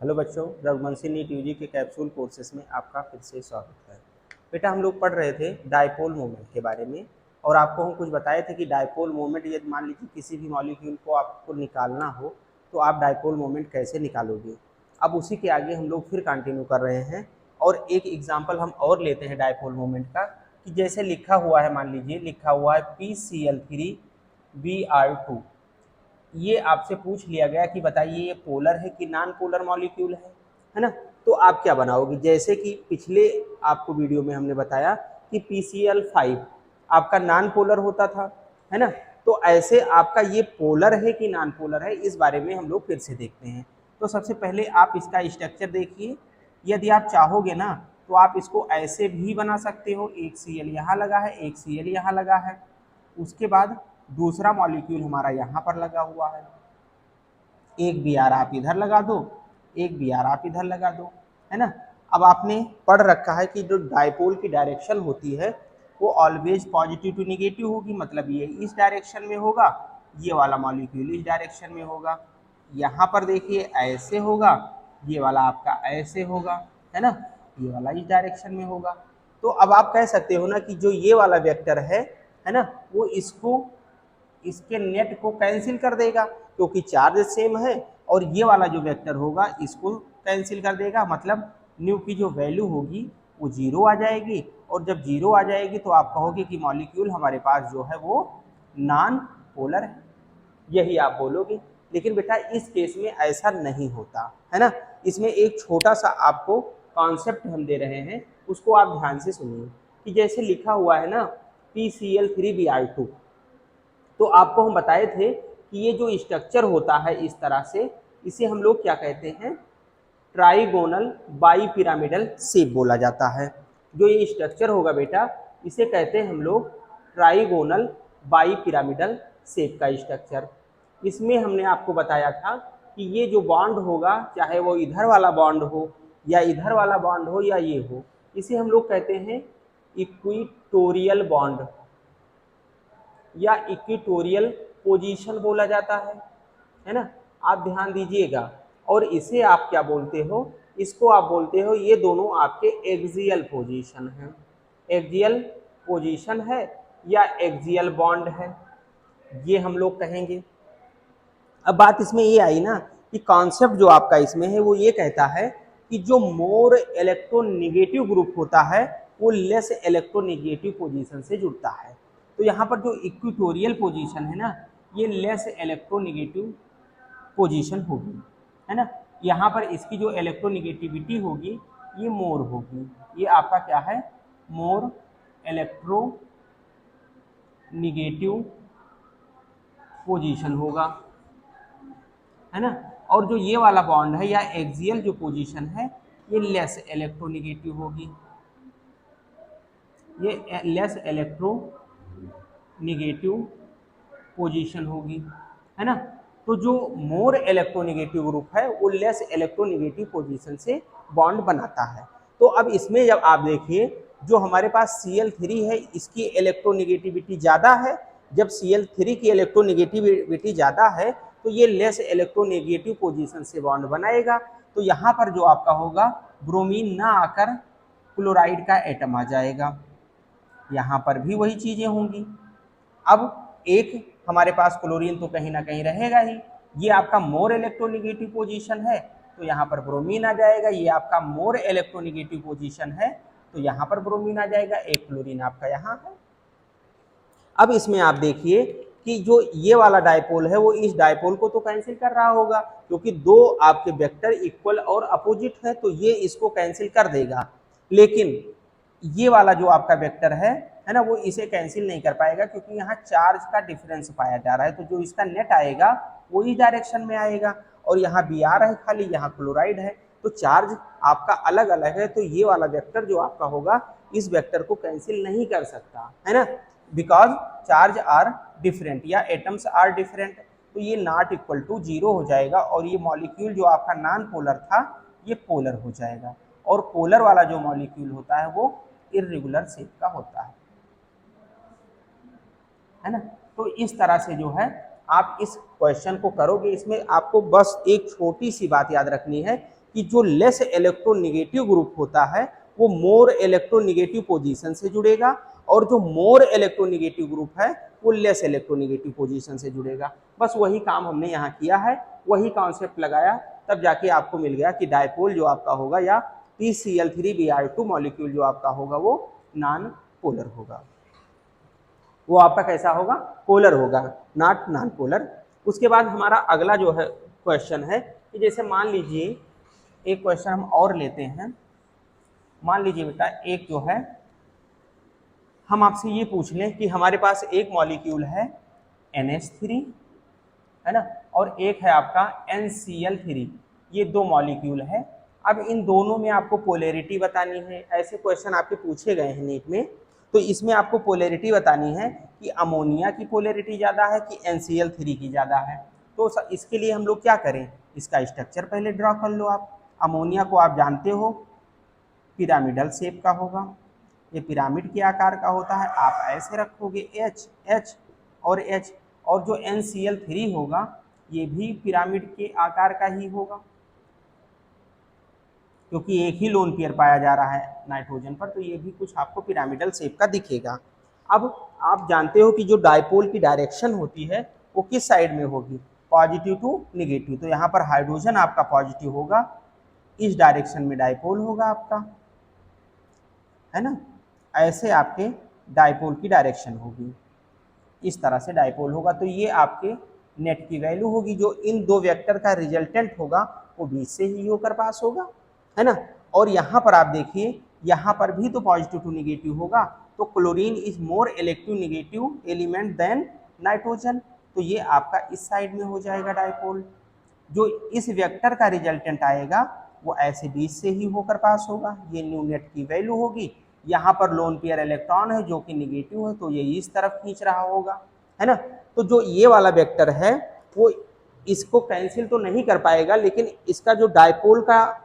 Hello बच्चों, Raghuvanshi NEET UG के capsule courses में आपका फिर से स्वागत है। बेटा हम लोग पढ़ रहे थे डायपोल मोमेंट के बारे में और आपको हम कुछ बताए थे कि डायपोल मोमेंट यदि मान लीजिए किसी भी मॉलिक्यूल को आपको निकालना हो तो आप डायपोल मोमेंट कैसे निकालोगे। अब उसी के आगे हम लोग फिर कंटिन्यू कर रहे हैं और एक एग्जाम्पल हम और लेते हैं डायपोल मोमेंट का कि जैसे लिखा हुआ है, मान लीजिए लिखा हुआ है PCl3Br2। ये आपसे पूछ लिया गया कि बताइए ये पोलर है कि नॉन पोलर मॉलिक्यूल है ना। तो आप क्या बनाओगे, जैसे कि पिछले आपको वीडियो में हमने बताया कि PCl5 आपका नॉन पोलर होता था, है ना। तो ऐसे आपका ये पोलर है कि नॉन पोलर है, इस बारे में हम लोग फिर से देखते हैं। तो सबसे पहले आप इसका स्ट्रक्चर देखिए। यदि आप चाहोगे ना तो आप इसको ऐसे भी बना सकते हो, एक Cl यहाँ लगा है, एक Cl यहाँ लगा है, उसके बाद दूसरा मॉलिक्यूल हमारा यहाँ पर लगा हुआ है, एक Br आप इधर लगा दो, एक Br आप इधर लगा दो, है ना। अब आपने पढ़ रखा है कि जो डायपोल की डायरेक्शन होती है वो ऑलवेज पॉजिटिव टू निगेटिव होगी, मतलब ये इस डायरेक्शन में होगा, ये वाला मॉलिक्यूल इस डायरेक्शन में होगा। यहाँ पर देखिए ऐसे होगा, ये वाला आपका ऐसे होगा, है ना, ये वाला इस डायरेक्शन में होगा। तो अब आप कह सकते हो ना कि जो ये वाला वेक्टर है ना, वो इसको इसके नेट को कैंसिल कर देगा क्योंकि चार्ज सेम है, और ये वाला जो वेक्टर होगा इसको कैंसिल कर देगा, मतलब न्यू की जो वैल्यू होगी वो जीरो आ जाएगी। और जब जीरो आ जाएगी तो आप कहोगे कि मॉलिक्यूल हमारे पास जो है वो नॉन पोलर है, यही आप बोलोगे। लेकिन बेटा इस केस में ऐसा नहीं होता, है ना। इसमें एक छोटा सा आपको कॉन्सेप्ट हम दे रहे हैं, उसको आप ध्यान से सुनिए कि जैसे लिखा हुआ है ना PCl3Br2, तो आपको हम बताए थे कि ये जो स्ट्रक्चर होता है इस तरह से, इसे हम लोग क्या कहते हैं, ट्राइगोनल बाई पिरामिडल शेप बोला जाता है। जो ये स्ट्रक्चर होगा बेटा इसे कहते हैं हम लोग ट्राइगोनल बाई पिरामिडल शेप का स्ट्रक्चर। इसमें हमने आपको बताया था कि ये जो बॉन्ड होगा, चाहे वो इधर वाला बॉन्ड हो या इधर वाला बॉन्ड हो या ये हो, इसे हम लोग कहते हैं इक्विटोरियल बॉन्ड या इक्विटोरियल पोजीशन बोला जाता है ना। आप ध्यान दीजिएगा। और इसे आप क्या बोलते हो, इसको आप बोलते हो, ये दोनों आपके एक्सियल पोजीशन है, एक्सियल पोजीशन है या एक्सियल बॉन्ड है, ये हम लोग कहेंगे। अब बात इसमें ये आई ना कि कॉन्सेप्ट जो आपका इसमें है वो ये कहता है कि जो मोर इलेक्ट्रोनेगेटिव ग्रुप होता है वो लेस इलेक्ट्रोनेगेटिव पोजीशन से जुड़ता है। तो यहाँ पर जो इक्विटोरियल पोजीशन है ना, ये लेस इलेक्ट्रोनेगेटिव पोजीशन होगी, है ना। यहाँ पर इसकी जो इलेक्ट्रोनेगेटिविटी होगी ये मोर होगी, ये आपका क्या है, मोर इलेक्ट्रोनेगेटिव पोजीशन होगा, है ना। और जो ये वाला बॉन्ड है या एक्सियल जो पोजीशन है ये लेस इलेक्ट्रोनेगेटिव होगी, ये लेस इलेक्ट्रोनेगेटिव पोजीशन होगी, है ना। तो जो मोर इलेक्ट्रोनेगेटिव ग्रुप है वो लेस इलेक्ट्रोनेगेटिव पोजीशन से बॉन्ड बनाता है। तो अब इसमें जब आप देखिए जो हमारे पास Cl3 है इसकी इलेक्ट्रोनेगेटिविटी ज़्यादा है, जब Cl3 की इलेक्ट्रोनेगेटिविटी ज़्यादा है तो ये लेस इलेक्ट्रोनेगेटिव पोजीशन से बॉन्ड बनाएगा। तो यहाँ पर जो आपका होगा ब्रोमीन ना आकर क्लोराइड का एटम आ जाएगा, यहाँ पर भी वही चीज़ें होंगी। अब एक हमारे पास क्लोरीन तो कहीं ना कहीं रहेगा ही, ये आपका मोर इलेक्ट्रोनेगेटिव पोजीशन है तो यहाँ पर ब्रोमीन आ जाएगा, ये आपका मोर इलेक्ट्रोनेगेटिव पोजीशन है तो यहाँ पर ब्रोमीन आ जाएगा, एक क्लोरीन आपका यहाँ है। अब इसमें आप देखिए कि जो ये वाला डायपोल है वो इस डायपोल को तो कैंसिल कर रहा होगा क्योंकि दो आपके वेक्टर इक्वल और अपोजिट है तो ये इसको कैंसिल कर देगा, लेकिन ये वाला जो आपका वेक्टर है ना, वो इसे कैंसिल नहीं कर पाएगा क्योंकि यहाँ चार्ज का डिफरेंस पाया जा रहा है। तो जो इसका नेट आएगा वो इस डायरेक्शन में आएगा और यहाँ Br है खाली, यहाँ क्लोराइड है, तो चार्ज आपका अलग अलग है। तो ये वाला वेक्टर जो आपका होगा इस वेक्टर को कैंसिल नहीं कर सकता, है ना, बिकॉज चार्ज आर डिफरेंट या एटम्स आर डिफरेंट। तो ये नॉट इक्वल टू जीरो हो जाएगा और ये मॉलिक्यूल जो आपका नॉन पोलर था ये पोलर हो जाएगा। और पोलर वाला जो मॉलिक्यूल होता है वो इर्रेगुलर शेप का होता है ना। तो इस तरह से जो है आप इस क्वेश्चन को करोगे। इसमें आपको बस एक छोटी सी बात याद रखनी है कि जो लेस इलेक्ट्रोनेगेटिव ग्रुप होता है वो मोर इलेक्ट्रोनेगेटिव पोजीशन से जुड़ेगा, और जो मोर इलेक्ट्रोनेगेटिव ग्रुप है वो लेस इलेक्ट्रोनेगेटिव पोजीशन से जुड़ेगा। बस वही काम हमने यहाँ किया है, वही कॉन्सेप्ट लगाया, तब जाके आपको मिल गया कि डायपोल जो आपका होगा या PCl3Br2 मॉलिक्यूल जो आपका होगा वो नॉन पोलर होगा। वो आपका कैसा होगा? पोलर होगा, नॉट नॉन पोलर। उसके बाद हमारा अगला जो है क्वेश्चन है कि जैसे मान लीजिए एक क्वेश्चन हम और लेते हैं। मान लीजिए बेटा एक जो है हम आपसे ये पूछ लें कि हमारे पास एक मॉलिक्यूल है NH3 है ना, और एक है आपका NCl3, ये दो मॉलिक्यूल है। अब इन दोनों में आपको पोलैरिटी बतानी है। ऐसे क्वेश्चन आपके पूछे गए हैं नीट में, तो इसमें आपको पोलैरिटी बतानी है कि अमोनिया की पोलैरिटी ज़्यादा है कि NCl3 की ज़्यादा है। तो इसके लिए हम लोग क्या करें, इसका स्ट्रक्चर पहले ड्रॉ कर लो आप। अमोनिया को आप जानते हो पिरामिडल शेप का होगा, ये पिरामिड के आकार का होता है, आप ऐसे रखोगे H H और H, और जो NCl3 होगा ये भी पिरामिड के आकार का ही होगा, क्योंकि एक ही लोन पेयर पाया जा रहा है नाइट्रोजन पर, तो ये भी कुछ आपको पिरामिडल शेप का दिखेगा। अब आप जानते हो कि जो डायपोल की डायरेक्शन होती है वो किस साइड में होगी, पॉजिटिव टू निगेटिव। तो यहाँ पर हाइड्रोजन आपका पॉजिटिव होगा, इस डायरेक्शन में डायपोल होगा आपका, है ना। ऐसे आपके डायपोल की डायरेक्शन होगी, इस तरह से डायपोल होगा। तो ये आपके नेट की वैल्यू होगी, जो इन दो वेक्टर का रिजल्टेंट होगा वो बीच से ही होकर पास होगा, है ना। और यहाँ पर आप देखिए, यहाँ पर भी तो पॉजिटिव टू निगेटिव होगा, तो chlorine is more electronegative element than nitrogen, तो ये आपका इस साइड में हो जाएगा डायपोल। जो इस वेक्टर का रिजल्टेंट आएगा वो ऐसे बीच से ही होकर पास होगा, ये न्यू नेट की वैल्यू होगी। यहाँ पर लोन पेयर इलेक्ट्रॉन है जो कि निगेटिव है, तो ये इस तरफ खींच रहा होगा, है ना। तो जो ये वाला वेक्टर है वो इसको कैंसिल तो नहीं कर पाएगा, लेकिन इसका जो डायपोल का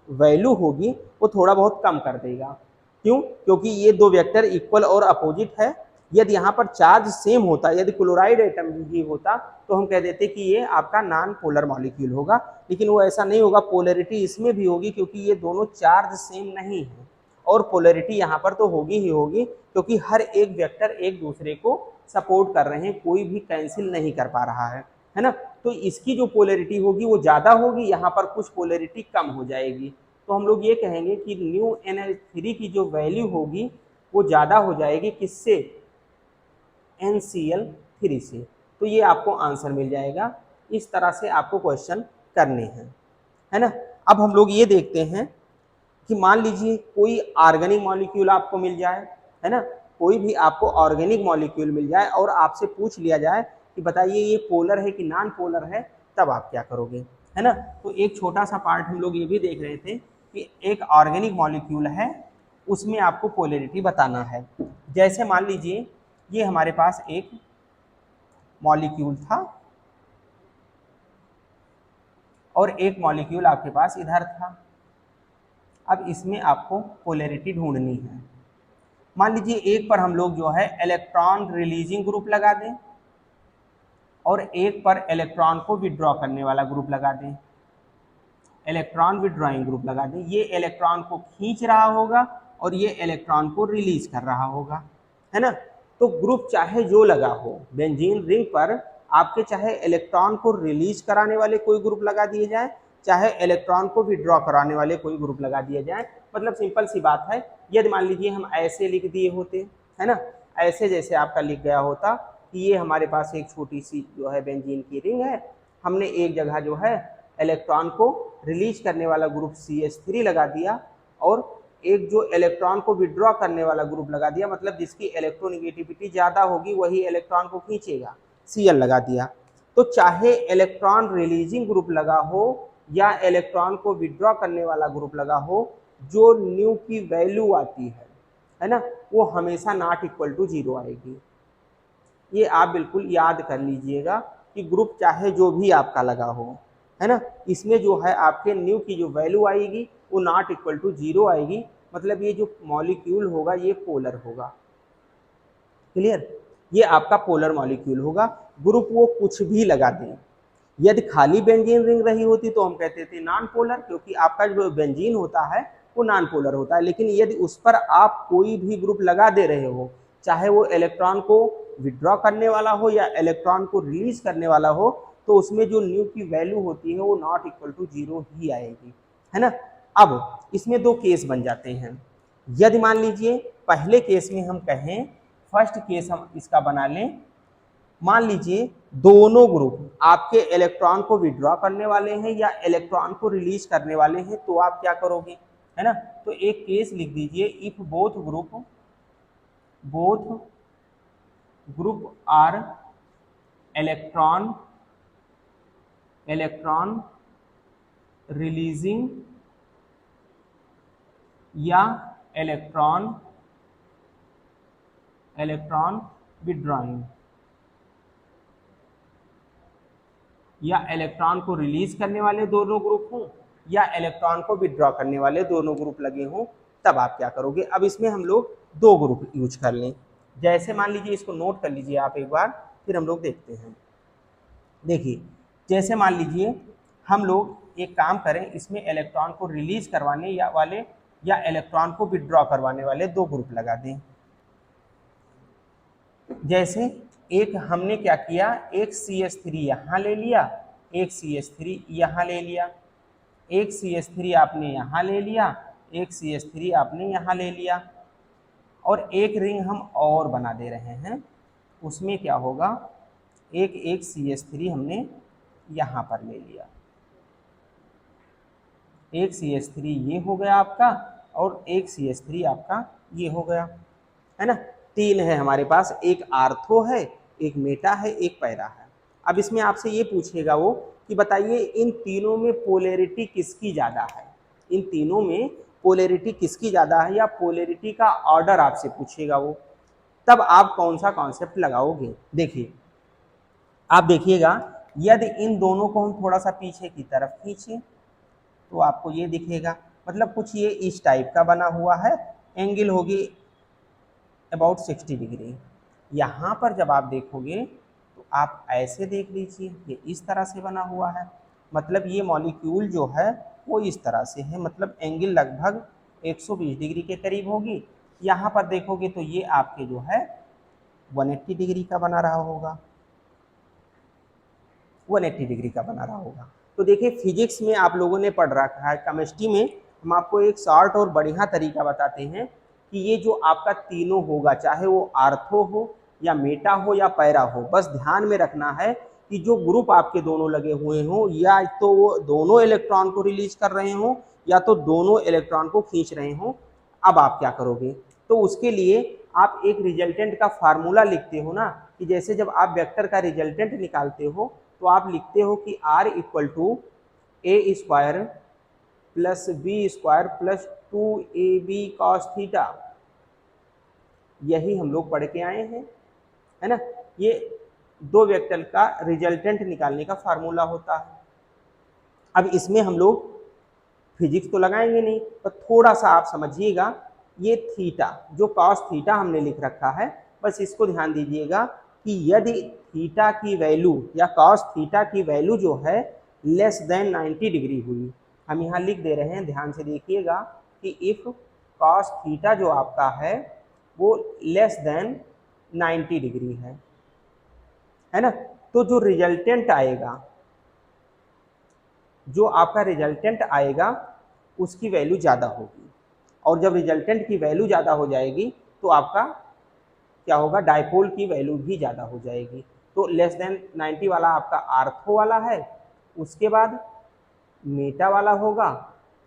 वैल्यू होगी वो थोड़ा बहुत कम कर देगा। क्यों? क्योंकि ये दो वेक्टर इक्वल और अपोजिट है। यदि यहाँ पर चार्ज सेम होता, यदि क्लोराइड एटम भी होता तो हम कह देते कि ये आपका नॉन पोलर मॉलिक्यूल होगा, लेकिन वो ऐसा नहीं होगा। पोलैरिटी इसमें भी होगी क्योंकि ये दोनों चार्ज सेम नहीं है, और पोलैरिटी यहाँ पर तो होगी ही होगी, क्योंकि हर एक वेक्टर एक दूसरे को सपोर्ट कर रहे हैं, कोई भी कैंसिल नहीं कर पा रहा है ना। तो इसकी जो पोलैरिटी होगी वो ज़्यादा होगी, यहाँ पर कुछ पोलैरिटी कम हो जाएगी। तो हम लोग ये कहेंगे कि न्यू NH3 की जो वैल्यू होगी वो ज़्यादा हो जाएगी किससे, NCl3 से। तो ये आपको आंसर मिल जाएगा। इस तरह से आपको क्वेश्चन करने हैं, है ना। अब हम लोग ये देखते हैं कि मान लीजिए कोई ऑर्गेनिक मॉलिक्यूल आपको मिल जाए, है ना, कोई भी आपको ऑर्गेनिक मॉलिक्यूल मिल जाए और आपसे पूछ लिया जाए कि बताइए ये पोलर है कि नॉन पोलर है, तब आप क्या करोगे, है ना। तो एक छोटा सा पार्ट हम लोग ये भी देख रहे थे कि एक ऑर्गेनिक मॉलिक्यूल है, उसमें आपको पोलैरिटी बताना है। जैसे मान लीजिए ये हमारे पास एक मॉलिक्यूल था और एक मॉलिक्यूल आपके पास इधर था। अब इसमें आपको पोलैरिटी ढूंढनी है। मान लीजिए एक पर हम लोग जो है इलेक्ट्रॉन रिलीजिंग ग्रुप लगा दें और एक पर इलेक्ट्रॉन को विड्रॉ करने वाला ग्रुप लगा दें, इलेक्ट्रॉन विड्रॉइंग ग्रुप लगा दें। ये इलेक्ट्रॉन को खींच रहा होगा और ये इलेक्ट्रॉन को रिलीज कर रहा होगा, है ना। तो ग्रुप चाहे जो लगा हो, बेंजीन रिंग पर आपके चाहे इलेक्ट्रॉन को रिलीज कराने वाले कोई ग्रुप लगा दिए जाए, चाहे इलेक्ट्रॉन को विड्रॉ कराने वाले कोई ग्रुप लगा दिए जाए। मतलब सिंपल सी बात है, यदि मान लीजिए हम ऐसे लिख दिए होते, है ना, ऐसे जैसे आपका लिख गया होता कि ये हमारे पास एक छोटी सी जो है बेंजीन की रिंग है, हमने एक जगह जो है इलेक्ट्रॉन को रिलीज करने वाला ग्रुप CH3 लगा दिया और एक जो इलेक्ट्रॉन को विड्रॉ करने वाला ग्रुप लगा दिया, मतलब जिसकी इलेक्ट्रोनेगेटिविटी ज़्यादा होगी वही इलेक्ट्रॉन को खींचेगा, Cl लगा दिया। तो चाहे इलेक्ट्रॉन रिलीजिंग ग्रुप लगा हो या इलेक्ट्रॉन को विड्रॉ करने वाला ग्रुप लगा हो, जो न्यू की वैल्यू आती है ना, वो हमेशा नॉट इक्वल टू 0 आएगी। ये आप बिल्कुल याद कर लीजिएगा कि ग्रुप चाहे जो भी आपका लगा हो, है ना, इसमें जो है आपके न्यू की जो वैल्यू आएगी वो नॉट इक्वल टू 0 आएगी। मतलब ये जो मॉलिक्यूल होगा ये पोलर होगा। क्लियर? ये आपका पोलर मॉलिक्यूल होगा। ग्रुप वो कुछ भी लगा दें, यदि खाली बेंजीन रिंग रही होती तो हम कहते थे नॉन पोलर, क्योंकि आपका जो बेंजीन होता है वो नॉन पोलर होता है। लेकिन यदि उस पर आप कोई भी ग्रुप लगा दे रहे हो, चाहे वो इलेक्ट्रॉन को विड्रॉ करने वाला हो या इलेक्ट्रॉन को रिलीज करने वाला हो, तो उसमें जो न्यू की वैल्यू होती है वो नॉट इक्वल टू 0 ही आएगी, है ना। अब इसमें दो केस बन जाते हैं। यदि मान लीजिए पहले केस में हम कहें, फर्स्ट केस हम इसका बना लें, मान लीजिए दोनों ग्रुप आपके इलेक्ट्रॉन को विड्रॉ करने वाले हैं या इलेक्ट्रॉन को रिलीज करने वाले हैं, तो आप क्या करोगे, है ना। तो एक केस लिख दीजिए, if both group are electron releasing या इलेक्ट्रॉन विड्रॉइंग, या इलेक्ट्रॉन को रिलीज करने वाले दोनों ग्रुप हों या इलेक्ट्रॉन को विड्रॉ करने वाले दोनों ग्रुप लगे हों, तब आप क्या करोगे। अब इसमें हम लोग दो ग्रुप यूज कर लें। जैसे मान लीजिए, इसको नोट कर लीजिए आप एक बार, फिर हम लोग देखते हैं। देखिए, जैसे मान लीजिए हम लोग एक काम करें, इसमें इलेक्ट्रॉन को रिलीज करवाने वाले या इलेक्ट्रॉन को विड्रॉ करवाने वाले दो ग्रुप लगा दें। जैसे एक हमने क्या किया, एक CH3 यहाँ ले लिया, एक CH3 यहाँ ले लिया, एक CH3 आपने यहाँ ले लिया, एक CH3 आपने यहाँ ले लिया, और एक रिंग हम और बना दे रहे हैं। उसमें क्या होगा, एक CH3 हमने यहाँ पर ले लिया, एक CH3 ये हो गया आपका, और एक CH3 आपका ये हो गया, है ना। तीन है हमारे पास, एक आर्थो है, एक मेटा है, एक पैरा है। अब इसमें आपसे ये पूछेगा वो कि बताइए इन तीनों में पोलैरिटी किसकी ज़्यादा है, इन तीनों में पोलैरिटी किसकी ज़्यादा है, या पोलैरिटी का ऑर्डर आपसे पूछेगा वो, तब आप कौन सा कॉन्सेप्ट लगाओगे। देखिए, आप देखिएगा, यदि इन दोनों को हम थोड़ा सा पीछे की तरफ खींचें तो आपको ये दिखेगा, मतलब कुछ ये इस टाइप का बना हुआ है, एंगल होगी अबाउट 60 डिग्री। यहाँ पर जब आप देखोगे तो आप ऐसे देख लीजिए, ये इस तरह से बना हुआ है, मतलब ये मॉलिक्यूल जो है वो इस तरह से है, मतलब एंगल लगभग 120 डिग्री के करीब होगी। यहाँ पर देखोगे तो ये आपके जो है 180 डिग्री का बना रहा होगा, 180 डिग्री का बना रहा होगा। तो देखिए, फिजिक्स में आप लोगों ने पढ़ रखा है, केमिस्ट्री में हम आपको एक शॉर्ट और बढ़िया तरीका बताते हैं कि ये जो आपका तीनों होगा, चाहे वो आर्थो हो या मेटा हो या पैरा हो, बस ध्यान में रखना है कि जो ग्रुप आपके दोनों लगे हुए हों, या तो वो दोनों इलेक्ट्रॉन को रिलीज कर रहे हों या तो दोनों इलेक्ट्रॉन को खींच रहे हों। अब आप क्या करोगे, तो उसके लिए आप एक रिजल्टेंट का फार्मूला लिखते हो ना, कि जैसे जब आप वेक्टर का रिजल्टेंट निकालते हो तो आप लिखते हो कि R equal to A square plus B square plus 2AB cos theta. यही हम लोग पढ़ के आए हैं, है ना। ये दो वेक्टर का रिजल्टेंट निकालने का फार्मूला होता है। अब इसमें हम लोग फिजिक्स तो लगाएंगे नहीं, पर थोड़ा सा आप समझिएगा, ये थीटा जो cos थीटा हमने लिख रखा है, बस इसको ध्यान दीजिएगा कि यदि थीटा की वैल्यू या cos थीटा की वैल्यू जो है लेस देन 90 डिग्री हुई, हम यहाँ लिख दे रहे हैं, ध्यान से देखिएगा कि इफ cos थीटा जो आपका है वो लेस देन 90 डिग्री है ना, तो जो रिजल्टेंट आएगा, जो आपका रिजल्टेंट आएगा उसकी वैल्यू ज़्यादा होगी, और जब रिजल्टेंट की वैल्यू ज़्यादा हो जाएगी तो आपका क्या होगा, डायपोल की वैल्यू भी ज़्यादा हो जाएगी। तो लेस देन 90 वाला आपका आर्थो वाला है, उसके बाद मेटा वाला होगा,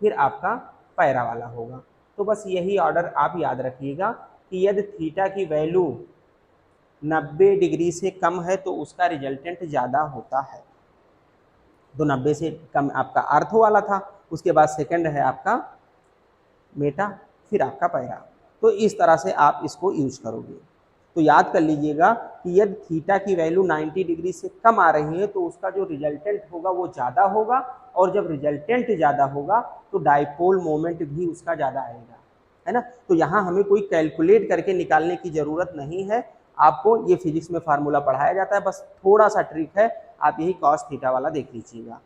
फिर आपका पैरा वाला होगा। तो बस यही ऑर्डर आप याद रखिएगा कि यदि थीटा की वैल्यू 90 डिग्री से कम है तो उसका रिजल्टेंट ज़्यादा होता है। तो 90 से कम आपका आर्थो वाला था, उसके बाद सेकंड है आपका मेटा, फिर आपका पैरा। तो इस तरह से आप इसको यूज करोगे। तो याद कर लीजिएगा कि यदि थीटा की वैल्यू 90 डिग्री से कम आ रही है तो उसका जो रिजल्टेंट होगा वो ज़्यादा होगा, और जब रिजल्टेंट ज़्यादा होगा तो डायपोल मोमेंट भी उसका ज़्यादा आएगा, है ना। तो यहाँ हमें कोई कैलकुलेट करके निकालने की ज़रूरत नहीं है, आपको ये फिजिक्स में फार्मूला पढ़ाया जाता है, बस थोड़ा सा ट्रिक है, आप यही कॉस थीटा वाला देख लीजिएगा।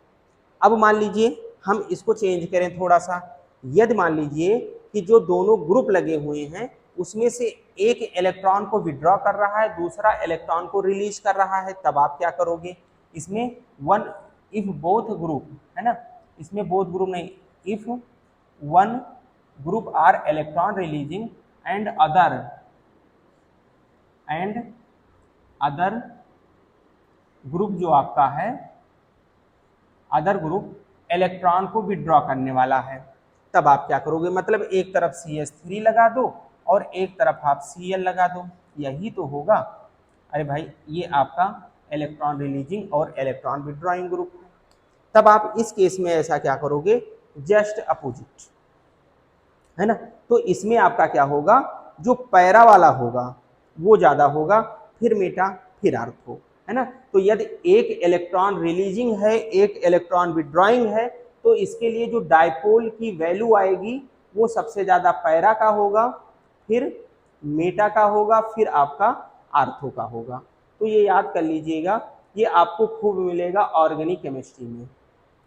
अब मान लीजिए हम इसको चेंज करें थोड़ा सा, यदि मान लीजिए कि जो दोनों ग्रुप लगे हुए हैं उसमें से एक इलेक्ट्रॉन को विड्रॉ कर रहा है, दूसरा इलेक्ट्रॉन को रिलीज कर रहा है, तब आप क्या करोगे, इसमें वन इफ बोथ ग्रुप, है ना, इसमें बोथ ग्रुप नहीं, if one group are electron releasing and other group जो आपका है, अदर ग्रुप इलेक्ट्रॉन को विड्रॉ करने वाला है, तब आप क्या करोगे, मतलब एक तरफ CH3 लगा दो और एक तरफ आप Cl लगा दो, यही तो होगा। अरे भाई ये आपका इलेक्ट्रॉन रिलीजिंग और इलेक्ट्रॉन विड्रॉइंग ग्रुप है। तब आप इस केस में ऐसा क्या करोगे, जस्ट अपोजिट, है ना। तो इसमें आपका क्या होगा, जो पैरा वाला होगा वो ज्यादा होगा, फिर मेटा फिर आर्थो, है ना। तो यदि एक इलेक्ट्रॉन रिलीजिंग है, एक इलेक्ट्रॉन विड्रॉइंग है, तो इसके लिए जो डायपोल की वैल्यू आएगी वो सबसे ज्यादा पैरा का होगा, फिर मेटा का होगा, फिर आपका आर्थो का होगा। तो ये याद कर लीजिएगा, ये आपको खूब मिलेगा ऑर्गेनिक केमिस्ट्री में,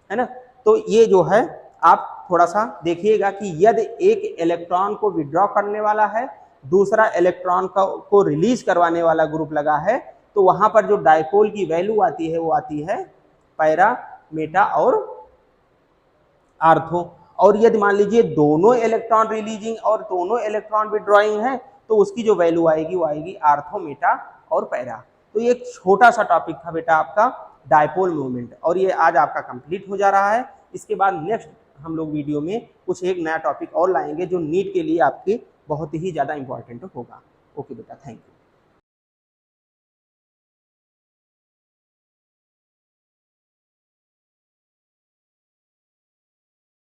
है ना। तो ये जो है आप थोड़ा सा देखिएगा कि यदि एक इलेक्ट्रॉन को विड्रॉ करने वाला है, दूसरा इलेक्ट्रॉन को रिलीज करवाने वाला ग्रुप लगा है, तो वहां पर जो डायपोल की वैल्यू आती है वो आती है पैरा, मेटा और आर्थो। और यदि मान लीजिए दोनों इलेक्ट्रॉन रिलीजिंग और दोनों इलेक्ट्रॉन विड्रॉइंग है, तो उसकी जो वैल्यू आएगी वो आएगी आर्थो, मेटा और पैरा। तो ये एक छोटा सा टॉपिक था बेटा आपका डायपोल मूवमेंट, और ये आज आपका कंप्लीट हो जा रहा है। इसके बाद नेक्स्ट हम लोग वीडियो में कुछ एक नया टॉपिक और लाएंगे जो नीट के लिए आपके बहुत ही ज़्यादा इंपॉर्टेंट होगा। ओके बेटा, थैंक यू।